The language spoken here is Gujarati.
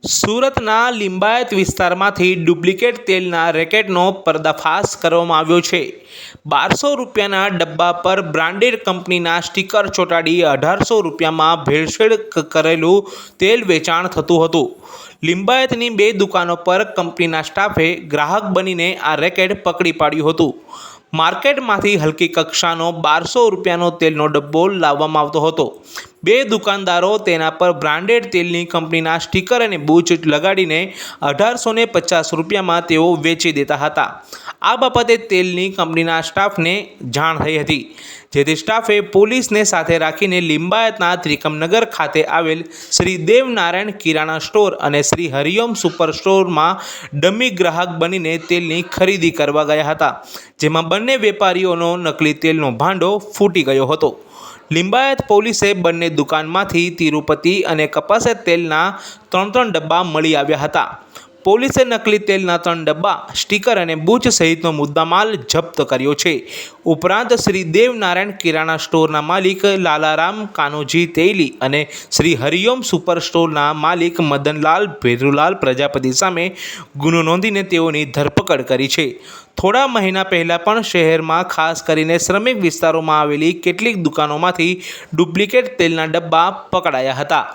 સુરતના લિંબાયત વિસ્તારમાંથી ડુપ્લિકેટ તેલના રેકેટનો પર્દાફાશ કરવામાં આવ્યો છે। 1200 રૂપિયાના ડબ્બા પર બ્રાન્ડેડ કંપનીના સ્ટીકર ચોંટાડી 1800 રૂપિયામાં ભેળસેળ કરેલું તેલ વેચાણ થતું હતું। લિંબાયતની 2 દુકાનો પર કંપનીના સ્ટાફે ગ્રાહક બનીને આ રેકેટ પકડી પાડ્યું હતું। માર્કેટમાંથી હલકી કક્ષાનો 1200 રૂપિયાનો તેલનો ડબ્બો લાવવામાં આવતો હતો। 2 દુકાનદારો તેના પર બ્રાન્ડેડ તેલની કંપનીના સ્ટીકર અને બૂચ લગાડીને 1850 રૂપિયામાં તેઓ વેચી દેતા હતા। આ બાબતે તેલની કંપનીના સ્ટાફને જાણ થઈ હતી, જેથી સ્ટાફે પોલીસને સાથે રાખીને લિંબાયતના ત્રિકમનગર ખાતે આવેલ શ્રી દેવનારાયણ કિરાણા સ્ટોર અને શ્રી હરિઓમ સુપર સ્ટોરમાં ડમી ગ્રાહક બનીને તેલની ખરીદી કરવા ગયા હતા, જેમાં બંને વેપારીઓનો નકલી તેલનો ભાંડો ફૂટી ગયો હતો। લિંબાયત પોલીસે બંને દુકાનમાંથી તિરુપતિ અને કપાસ તેલના 3 ડબ્બા મળી આવ્યા હતા। પોલીસે નકલી તેલના 3 ડબ્બા, સ્ટીકર અને બૂચ સહિતનો મુદ્દામાલ જપ્ત કર્યો છે। ઉપરાંત શ્રી દેવનારાયણ કિરાણા સ્ટોરના માલિક લાલારામ કાનોજી તેલી અને શ્રી હરિઓમ સુપર સ્ટોરના માલિક મદનલાલ ભેરુલાલ પ્રજાપતિ સામે ગુનો નોંધીને તેઓની ધરપકડ કરી છે। થોડા મહિના પહેલાં પણ શહેરમાં ખાસ કરીને શ્રમિક વિસ્તારોમાં આવેલી કેટલીક દુકાનોમાંથી ડુપ્લિકેટ તેલના ડબ્બા પકડાયા હતા।